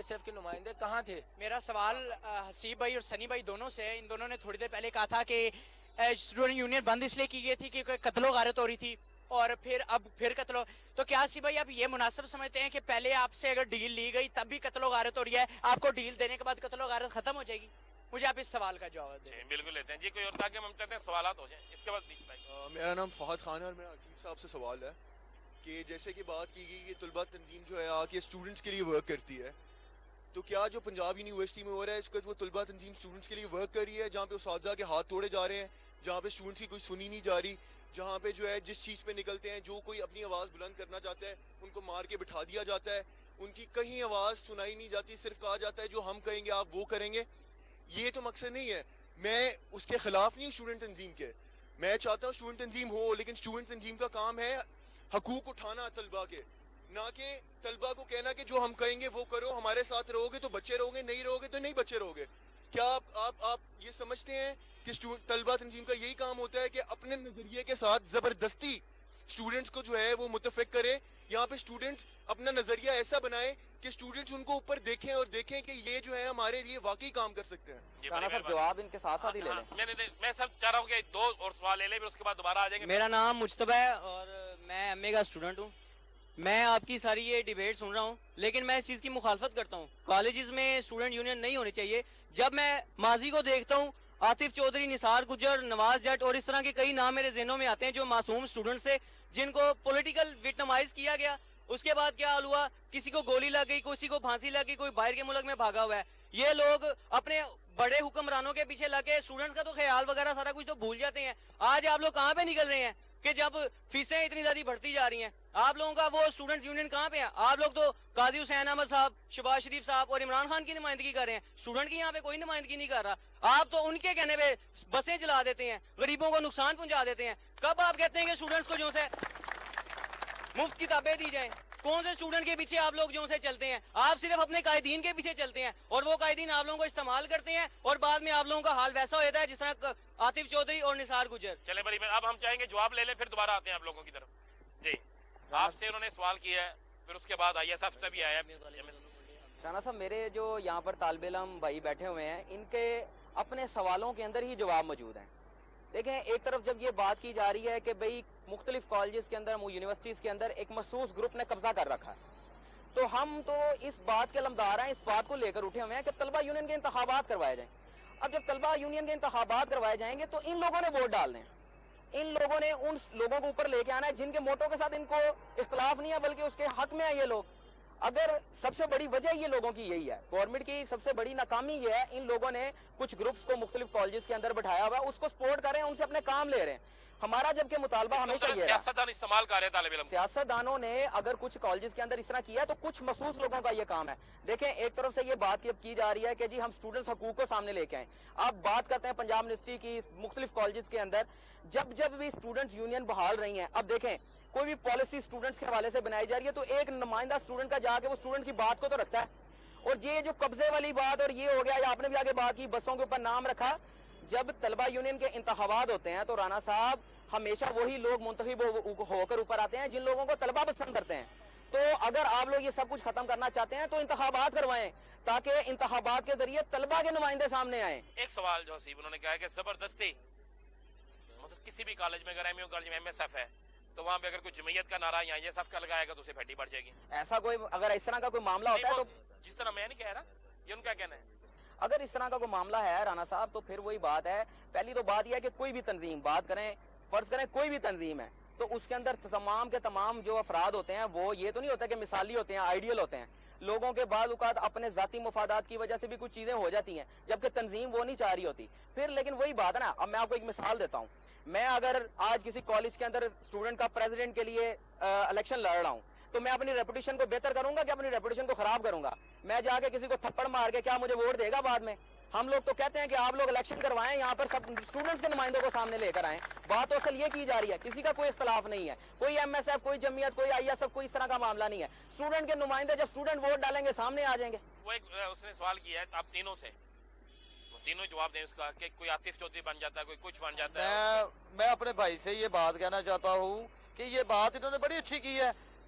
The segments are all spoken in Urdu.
ایس ایف کے نمائندے کہاں تھے؟ میرا سوال حسیب بھائی اور سنی بھائی دونوں سے ہے. ان دونوں نے تھوڑی دیر پہلے کہا تھا کہ اسٹوڈنٹ یونین بند اس لیے کی گئی تھی کہ قتل و غارت ہو رہی تھی اور پھر قتل و... تو کیا حسیب بھائی آپ یہ مناسب سمجھتے ہیں کہ پہلے آپ سے اگر ڈیل لی گئی تب بھی قتل و غارت ہو رہی ہے, آپ کو ڈیل دینے کے بعد قتل و غارت ختم ہو جائے گی؟ مجھے آپ اس سوال کا جواب دیں. بالکل لیتے ہیں جی, کوئی اور تاکہ ہم چاہتے ہیں سوالات ہو جائیں اس کے بعد. میرا نام فہد خان ہے اور میرا عقیل صاحب سے سوال ہے کہ جیسے کہ بات کی گئی کہ طلبہ تنظیم جو ہے آ کے اسٹوڈنٹس کے لیے ورک کرتی ہے, تو کیا جو پنجاب یونیورسٹی میں ہو رہا ہے اس کو وہ طلبہ تنظیم اسٹوڈنٹس کے لیے ورک کر رہی ہے جہاں پہ اساتذہ کے ہاتھ توڑے جا رہے ہیں, جہاں پہ اسٹوڈنٹس کی کوئی سنی نہیں جا رہی, جہاں پہ جو ہے جس چیز پہ نکلتے ہیں جو کوئی اپنی آواز بلند کرنا چاہتا ہے ان کو مار کے بٹھا دیا جاتا ہے, ان کی کہیں آواز سنائی نہیں جاتی, صرف کہا جاتا ہے جو ہم کہیں گے آپ وہ کریں گے. یہ تو مقصد نہیں ہے. میں اس کے خلاف نہیں ہوں اسٹوڈنٹ تنظیم کے, میں چاہتا ہوں اسٹوڈنٹ تنظیم ہو, لیکن اسٹوڈنٹ تنظیم کا کام ہے حقوق اٹھانا طلبہ کے, نہ کہ طلبہ کو کہنا کہ جو ہم کہیں گے وہ کرو, ہمارے ساتھ رہو گے تو بچے رہو گے, نہیں رہو گے تو نہیں بچے رہو گے. کیا آپ یہ سمجھتے ہیں کہ طلبہ تنظیم کا یہی کام ہوتا ہے کہ اپنے نظریے کے ساتھ زبردستی اسٹوڈنٹس کو جو ہے وہ متفق کرے؟ یہاں پہ اسٹوڈنٹس اپنا نظریہ ایسا بنائے کہ اسٹوڈنٹس ان کو اوپر دیکھیں اور دیکھیں کہ یہ جو ہے ہمارے لیے واقعی کام کر سکتے ہیں. رانا صاحب جواب ان کے ساتھ ساتھ ہی لے لیں. میں سب چاہ رہا ہوں کہ 2 اور سوال لے لیں پھر اس کے بعد دوبارہ آ جائیں گے. میرا نام مجتبیٰ ہے اور میں ایم اے کا اسٹوڈنٹ ہوں. میں آپ کی ساری یہ ڈیبیٹ سن رہا ہوں, لیکن میں اس چیز کی مخالفت کرتا ہوں. کالجز میں اسٹوڈنٹ یونین نہیں ہونی چاہیے. جب میں ماضی کو دیکھتا ہوں, عاطف چودھری, نثار گجر, نواز جٹ اور اس طرح کے کئی نام میرے ذہنوں میں آتے ہیں جو معصوم اسٹوڈنٹس تھے جن کو پولیٹیکل وکٹمائز کیا گیا. اس کے بعد کیا حال ہوا, کسی کو گولی لگ گئی, کسی کو پھانسی لگ گئی, کوئی باہر کے ملک میں بھاگا ہوا ہے. یہ لوگ اپنے بڑے حکمرانوں کے پیچھے لگ کے اسٹوڈنٹس کا تو خیال وغیرہ سارا کچھ تو بھول جاتے ہیں. آج آپ لوگ کہاں پہ نکل رہے ہیں کہ جب فیسیں اتنی زیادہ بڑھتی جا رہی ہیں, آپ لوگوں کا وہ اسٹوڈنٹ یونین کہاں پہ ہے؟ آپ لوگ تو قاضی حسین احمد صاحب, شہباز شریف صاحب اور عمران خان کی نمائندگی کر رہے ہیں, اسٹوڈنٹ کی یہاں پہ کوئی نمائندگی نہیں کر رہا. آپ تو ان کے کہنے پہ بسیں چلا دیتے ہیں, غریبوں کو نقصان پہنچا دیتے ہیں. کب آپ کہتے ہیں کہ اسٹوڈنٹس کو جو سے مفت کتابیں دی جائیں؟ کون سے اسٹوڈنٹ کے پیچھے آپ لوگ جو سے چلتے ہیں؟ آپ صرف اپنے قائدین کے پیچھے چلتے ہیں اور وہ قائدین آپ لوگوں کو استعمال کرتے ہیں اور بعد میں آپ لوگوں کا حال ویسا ہوتا ہے جس طرح عاطف چودھری اور نثار گجر. چلیں بھائی, اب ہم چاہیں گے جواب لے لیں پھر دوبارہ آتے ہیں آپ لوگوں کی طرف. جی, آپ سے انہوں نے سوال کیا ہے, پھر اس کے بعد آئی ایس ایف سے بھی آیا ہے. رانا صاحب میرے جو یہاں پر طالب علم بھائی بیٹھے ہوئے ہیں, ان کے اپنے سوالوں کے اندر ہی جواب موجود ہیں. دیکھیں, ایک طرف جب یہ بات کی جا رہی ہے کہ بھئی مختلف کالجز کے اندر, یونیورسٹیز کے اندر ایک مخصوص گروپ نے قبضہ کر رکھا ہے, تو ہم تو اس بات کے علمدار ہیں, اس بات کو لے کر اٹھے ہوئے ہیں کہ طلبہ یونین کے انتخابات کروائے جائیں. اب جب طلبہ یونین کے انتخابات کروائے جائیں گے تو ان لوگوں نے ووٹ ڈالنے ہیں, ان لوگوں نے ان لوگوں کو اوپر لے کے آنا ہے جن کے موٹو کے ساتھ ان کو اختلاف نہیں ہے بلکہ اس کے حق میں ہے یہ لوگ. اگر سب سے بڑی وجہ یہ لوگوں کی یہی ہے, گورنمنٹ کی سب سے بڑی ناکامی یہ ہے, ان لوگوں نے کچھ گروپس کو مختلف کالجز کے اندر بٹھایا ہوا ہے, اس کو سپورٹ کر رہے ہیں, ان سے اپنے کام لے رہے ہیں. ہمارا جبکہ مطالبہ ہمیشہ یہ ہے, سیاستدان استعمال کر رہے ہیں طالب علم, سیاستدانوں نے اگر کچھ کالجز کے اندر اس طرح کیا ہے تو کچھ مخصوص لوگوں کا یہ کام ہے. دیکھیں, ایک طرف سے یہ بات کی جا رہی ہے کہ جی ہم اسٹوڈنٹس حقوق کو سامنے لے کے آئیں. آپ بات کرتے ہیں پنجاب یونیورسٹی کی مختلف کالجز کے اندر جب بھی اسٹوڈنٹس یونین بحال رہی ہیں, اب دیکھیں کوئی بھی پالیسی اسٹوڈنٹس کے حوالے سے بنائی جا رہی ہے تو ایک نمائندہ اسٹوڈنٹ کا جا کے وہ اسٹوڈنٹ کی بات کو تو رکھتا ہے. اور یہ جو قبضے والی بات اور یہ ہو گیا, یا آپ نے بھی آگے بات کی بسوں کے اوپر نام رکھا, جب طلبہ یونین کے انتخابات ہوتے ہیں تو رانا صاحب ہمیشہ وہی لوگ منتخب ہو کر اوپر آتے ہیں جن لوگوں کو طلبہ پسند کرتے ہیں. تو اگر آپ لوگ یہ سب کچھ ختم کرنا چاہتے ہیں تو انتخابات کروائیں تاکہ انتخابات کے ذریعے طلبہ کے نمائندے سامنے آئیں. ایک سوال جو حسیب انہوں نے کہا ہے کہ زبردستی مطلب کسی بھی کالج میں, اگر ایم یو کالج میں ایم ایس ایف ہے تو وہاں پہ اگر کوئی جمعیت کا نعرہ یا یہ صف کا لگائے گا تو اسے پھیٹی پڑ جائے گی. ایسا کوئی اگر اس طرح کا کوئی معاملہ ہوتا ہے تو جس طرح میں نہیں کہہ رہا, یہ ان کا کہنا ہے. اگر اس طرح کا کوئی معاملہ ہے رانا صاحب تو پھر وہی بات ہے, پہلی تو بات یہ ہے کہ کوئی بھی تنظیم, بات کریں فرض کریں کوئی بھی تنظیم ہے تو اس کے اندر تمام کے تمام جو افراد ہوتے ہیں وہ یہ تو نہیں ہوتا کہ مثالی ہوتے ہیں, آئیڈیل ہوتے ہیں. لوگوں کے بعض اوقات اپنے ذاتی مفادات کی وجہ سے بھی کچھ چیزیں ہو جاتی ہیں جبکہ تنظیم وہ نہیں چاہ رہی ہوتی. پھر لیکن وہی بات ہے نا, اب میں آپ کو ایک مثال دیتا ہوں. میں اگر آج کسی کالج کے اندر اسٹوڈنٹ کا پریزیڈنٹ کے لیے الیکشن لڑ رہا ہوں تو میں اپنی ریپوٹیشن کو بہتر کروں گا کہ اپنی ریپوٹیشن کو خراب کروں گا؟ میں جا کے کسی کو تھپڑ مار کے کیا مجھے ووٹ دے گا بعد میں؟ ہم لوگ تو کہتے ہیں کہ آپ لوگ الیکشن کروائیں, یہاں پر سب اسٹوڈنٹس کے نمائندوں کو سامنے لے کر آئیں. بات تو اصل یہ کی جا رہی ہے, کسی کا کوئی اختلاف نہیں ہے, کوئی ایم ایس ایف, کوئی جمعیت, کوئی آئی ایس ایف, کوئی اس طرح کا معاملہ نہیں ہے. اسٹوڈنٹ کے نمائندے جب اسٹوڈنٹ ووٹ ڈالیں گے سامنے آ جائیں گے. وہ ایک اس نے سوال کیا ہے آپ تینوں سے, تینوں جواب دیں اس کا کہ کوئی عاطف چودھری بن جاتا ہے, کوئی کچھ بن جاتا ہے. میں اپنے بھائی سے یہ بات کہنا چاہتا ہوں کہ یہ بات انہوں نے بڑی اچھی کی ہے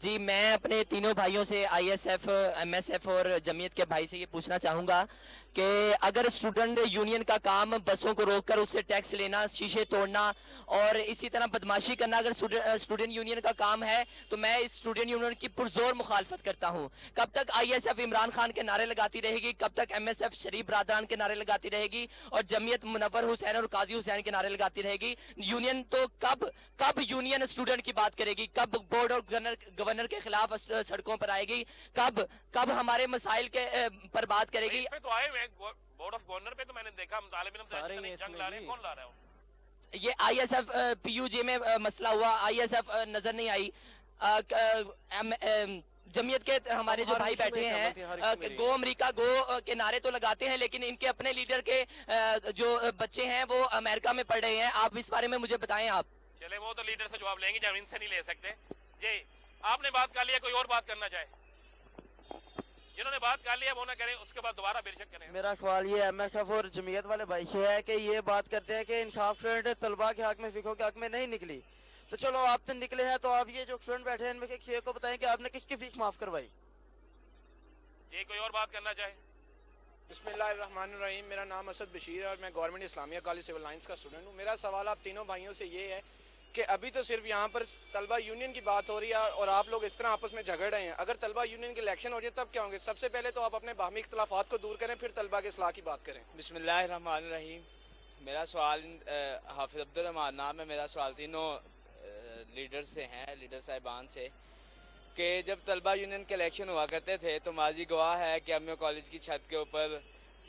جی میں اپنے تینوں بھائیوں سے I S F M S F اور جمعیت کے بھائی سے یہ پوچھنا چاہوں گا کہ اگر اسٹوڈنٹ یونین کا کام بسوں کو روک کر اس سے ٹیکس لینا شیشے توڑنا اور اسی طرح بدماشی کرنا اگر اسٹوڈنٹ یونین کا کام ہے تو میں اس اسٹوڈنٹ یونین کی پرزور مخالفت کرتا ہوں. کب تک I S F Imran Khan کے نعرے لگاتی رہے گی, کب تک ایم ایس ایف شریف برادران کے نعرے لگاتی رہے گی اور جمعیت منور حسین اور قاضی حسین کے نعرے لگاتی رہے گی. یونین تو کب یونین اسٹوڈنٹ کی بات کرے گی, کب بورڈ اور گورنر کے خلاف سڑکوں پر آئے گی, کب ہمارے مسائل کے پر بات کرے گی. تو آئے ہوئے بورڈ آف گورنر پہ تو میں نے دیکھا طالب علم جنگ لا رہے ہیں, کون لا رہا ہے؟ یہ I S F P U J میں مسئلہ ہوا, آئی ایس ایف نظر نہیں آئی. جمعیت کے ہمارے جو بھائی بیٹھے ہیں گو امریکہ گو کے نعرے تو لگاتے ہیں لیکن ان کے اپنے لیڈر کے جو بچے ہیں وہ امریکہ میں پڑھ رہے ہیں. آپ اس بارے میں مجھے بتائیں. آپ چلے وہ تو لیڈر سے جواب لیں گے, جب ان سے نہیں لے سکتے. جی آپ نے بات کر لیا, کوئی اور بات کرنا چاہے؟ جنہوں نے بات کر لیا وہ نہ کریں, اس کے بعد دوبارہ بے شک کریں. میرا سوال یہ ایم ایس ایف اور جمعیت والے بھائی سے ہے کہ یہ بات کرتے ہیں کہ انصاف اسٹوڈنٹ طلباء کے حق میں فقہ کے حق میں نہیں نکلی, تو چلو آپ تو نکلے ہیں, تو آپ یہ جو اسٹوڈنٹ بیٹھے ہیں ان میں کسی کو بتائیں کہ آپ نے کس کی فیس معاف کروائی. یہ کوئی اور بات کرنا چاہے؟ بسم اللہ الرحمن الرحیم. میرا نام اسد بشیر ہے اور میں گورنمنٹ اسلامیہ کالج سول لائنس کا اسٹوڈنٹ ہوں. میرا سوال آپ تینوں بھائیوں سے یہ ہے کہ ابھی تو صرف یہاں پر طلبہ یونین کی بات ہو رہی ہے اور آپ لوگ اس طرح آپس میں جھگڑ رہے ہیں. اگر طلبہ یونین کے الیکشن ہو جائے تب کیا ہوں گے؟ سب سے پہلے تو آپ اپنے باہمی اختلافات کو دور کریں, پھر طلبہ کے اصلاح کی بات کریں. بسم اللہ الرحمن الرحیم. میرا سوال حافظ عبدالرحمان نام ہے. میرا سوال تینوں لیڈر سے ہیں, لیڈر صاحبان سے, کہ جب طلبہ یونین کے الیکشن ہوا کرتے تھے تو ماضی گواہ ہے کہ ایم کالج کی چھت کے اوپر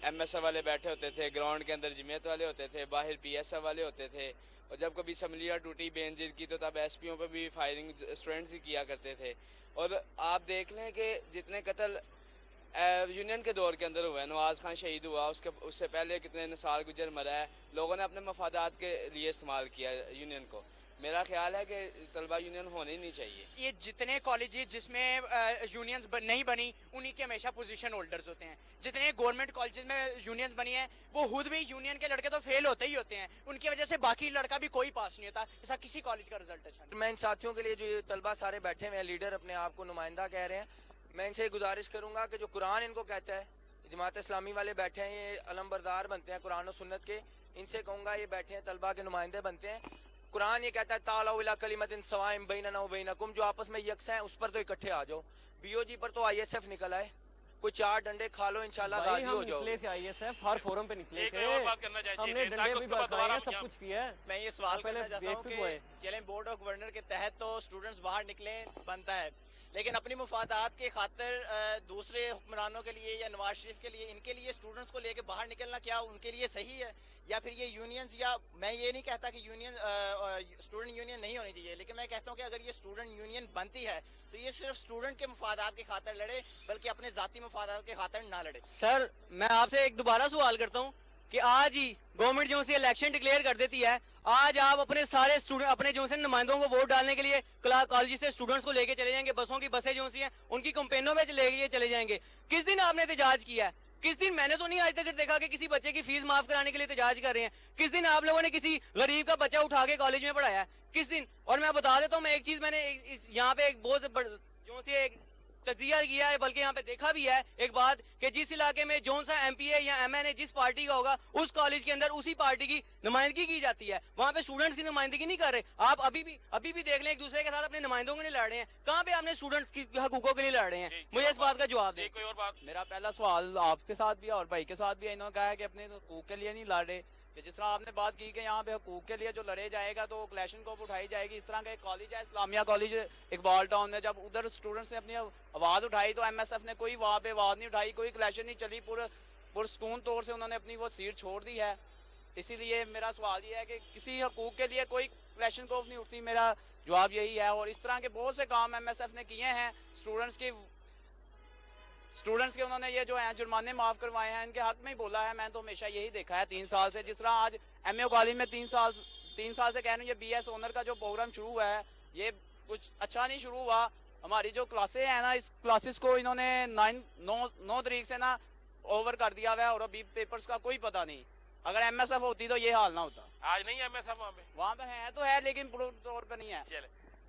ایم ایس ایف والے بیٹھے ہوتے تھے, گراؤنڈ کے اندر جمعیت والے ہوتے تھے, باہر پی ایس ایف والے ہوتے تھے, اور جب کبھی اسمبلیاں ٹوٹی بے نظیر کی تو تب ایس پیوں پہ بھی فائرنگ اسٹوڈنٹس ہی کیا کرتے تھے. اور آپ دیکھ لیں کہ جتنے قتل یونین کے دور کے اندر ہوا ہے, نواز خان شہید ہوا, اس سے پہلے کتنے نثار گجر مرا ہے, لوگوں نے اپنے مفادات کے لیے استعمال کیا یونین کو. میرا خیال ہے کہ طلبہ یونین ہونے ہی نہیں چاہیے. یہ جتنے کالجز جس میں یونینز نہیں بنی انہی کے ہمیشہ پوزیشن ہولڈرز ہوتے ہیں. جتنے گورنمنٹ کالجز میں یونینز بنی ہیں وہ خود بھی یونین کے لڑکے تو فیل ہوتے ہی ہوتے ہیں, ان کی وجہ سے باقی لڑکا بھی کوئی پاس نہیں ہوتا. ایسا کسی کالج کا رزلٹ اچھا نہیں. میں ان ساتھیوں کے لیے جو یہ طلبہ سارے بیٹھے ہوئے ہیں, لیڈر اپنے آپ کو نمائندہ کہہ رہے ہیں, میں ان سے گزارش کروں گا کہ جو قرآن ان کو کہتا ہے, جماعت اسلامی والے بیٹھے ہیں یہ علم بردار بنتے ہیں قرآن و سنت کے, ان سے کہوں گا یہ بیٹھے ہیں طلبہ کے نمائندے بنتے ہیں. قرآن یہ کہتا ہے تعالوا الی کلمۃ سواء بیننا و بینکم, جو آپس میں یکساں ہیں اس پر تو اکٹھے آ جاؤ. بی او جی پر تو آئی ایس ایف نکل آئے, کوئی 4 ڈنڈے کھا لو انشاءاللہ غازی ہو جاؤ. آئی ایس ایف ہر فورم پہ نکلے تھے, ہم نے ڈنڈے بھی بجائے, سب کچھ کیا ہے. میں یہ سوال کرنا چاہتا ہوں کہ چلیں بورڈ آف گورنر کے تحت تو اسٹوڈنٹس باہر نکلیں بنتا ہے, لیکن اپنی مفادات کے خاطر دوسرے حکمرانوں کے لیے یا نواز شریف کے لیے ان کے لیے اسٹوڈنٹس کو لے کے باہر نکلنا کیا ان کے لیے صحیح ہے؟ یا پھر یہ یونینز, یا میں یہ نہیں کہتا کہ یونین اسٹوڈنٹ یونین نہیں ہونی چاہیے, لیکن میں کہتا ہوں کہ اگر یہ اسٹوڈنٹ یونین بنتی ہے تو یہ صرف اسٹوڈنٹ کے مفادات کی خاطر لڑے, بلکہ اپنے ذاتی مفادات کی خاطر نہ لڑے. سر میں آپ سے ایک دوبارہ سوال کرتا ہوں کہ آج ہی گورنمنٹ جو سے الیکشن ڈکلیئر کر دیتی ہے, آج آپ اپنے سارے اسٹوڈنٹ اپنے جو سے نمائندوں کو ووٹ ڈالنے کے لیے کالج سے اسٹوڈنٹس کو لے کے چلے جائیں گے, بسوں کی بسیں جو سی ہیں ان کی کمپینوں میں لے کے چلے جائیں گے. کس دن آپ نے احتجاج کیا ہے؟ کس دن؟ میں نے تو نہیں آج تک دیکھا کہ کسی بچے کی فیس معاف کرانے کے لیے احتجاج کر رہے ہیں. کس دن آپ لوگوں نے کسی غریب کا بچہ اٹھا کے کالج میں پڑھایا ہے؟ کس دن؟ اور میں بتا دیتا ہوں, میں ایک چیز میں نے یہاں پہ ایک بہت جو سی ایک تجزیہ کیا ہے, بلکہ یہاں پہ دیکھا بھی ہے ایک بات کہ جس علاقے میں جون سا ایم پی اے یا ایم این اے جس پارٹی کا ہوگا اس کالج کے اندر اسی پارٹی کی نمائندگی کی جاتی ہے, وہاں پہ اسٹوڈنٹس کی نمائندگی نہیں کر رہے. آپ ابھی بھی دیکھ لیں ایک دوسرے کے ساتھ اپنے نمائندوں کے لیے لڑ رہے ہیں, کہاں پہ آپ نے اسٹوڈنٹس کی حقوقوں کے لیے لڑ رہے ہیں؟ مجھے اس بات کا جواب دیں. میرا پہلا سوال آپ کے ساتھ بھی ہے اور بھائی کے ساتھ بھی ہے, انہوں نے کہا ہے کہ اپنے حقوق کے لیے نہیں لڑ رہے. جس طرح آپ نے بات کی کہ یہاں پہ حقوق کے لیے جو لڑے جائے گا تو کلیشن کوپ اٹھائی جائے گی, اس طرح کا ایک کالج ہے اسلامیہ کالج اقبال ٹاؤن میں, جب ادھر اسٹوڈنٹس نے اپنی آواز اٹھائی تو ایم ایس ایف نے کوئی وہاں پہ آواز نہیں اٹھائی, کوئی کلیشن نہیں چلی, پرسکون طور سے انہوں نے اپنی وہ سیٹ چھوڑ دی ہے. اسی لیے میرا سوال یہ ہے کہ کسی حقوق کے لیے کوئی کلیشن کوپ نہیں اٹھتی. میرا جواب یہی ہے. اور اس طرح کے بہت سے کام ایم ایس ایف نے کیے ہیں اسٹوڈنٹس کے انہوں نے یہ جو ہیں جرمانے معاف کروائے ہیں, ان کے حق میں ہی بولا ہے. میں تو ہمیشہ یہی دیکھا ہے 3 سال سے, جس طرح آج ایم اے کالج میں 3 سال سے کہہ رہے ہیں یہ بی ایس آنر کا جو پروگرام شروع ہوا ہے یہ کچھ اچھا نہیں شروع ہوا. ہماری جو کلاسیں ہیں نا, اس کلاسز کو انہوں نے 9 طریق سے نا اوور کر دیا ہوا ہے, اور ابھی پیپرز کا کوئی پتہ نہیں. اگر ایم ایس ایف ہوتی تو یہ حال نہ ہوتا. آج نہیں ایم ایس ایف وہاں پہ ہے تو ہے, لیکن پورے طور پہ نہیں ہے. چلے